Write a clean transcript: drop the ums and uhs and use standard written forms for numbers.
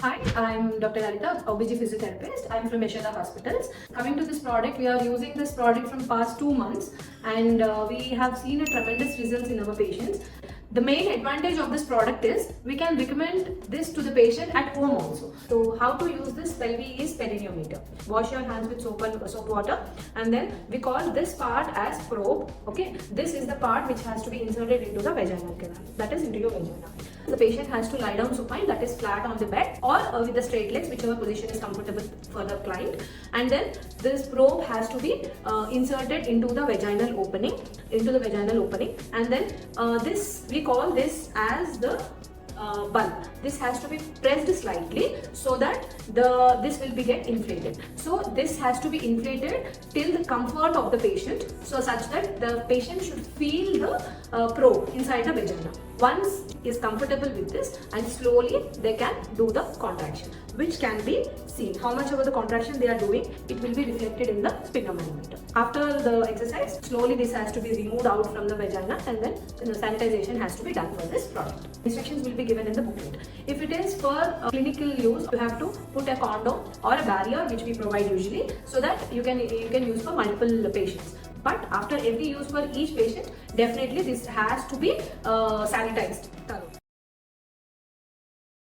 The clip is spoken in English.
Hi, I'm Dr. Lalita, OBG physiotherapist. I'm from Yashoda Hospitals. Coming to this product, we are using this product from past 2 months and we have seen a tremendous results in our patients. The main advantage of this product is we can recommend this to the patient at home also. So how to use this pelvi is peritonium. Wash your hands with soap water and then we call this part as probe. Okay, this is the part which has to be inserted into the vaginal canal, that is into your vagina. The patient has to lie down supine, that is flat on the bed, or with the straight legs, whichever position is comfortable for the client. And then this probe has to be inserted into the vaginal opening, and then this we call this as the bulb. This has to be pressed slightly so that this will be get inflated. So this has to be inflated till the comfort of the patient, so such that the patient should feel the probe inside the vagina. Once is comfortable with this, and slowly they can do the contraction, which can be seen. How much of the contraction they are doing, it will be reflected in the sphygmomanometer. After the exercise, slowly this has to be removed out from the vagina, and then sanitization has to be done for this product. Instructions will be given in the booklet. If it is for clinical use, you have to put a condom or a barrier, which we provide usually, so that you can use for multiple patients. But after every use for each patient, definitely this has to be sanitized.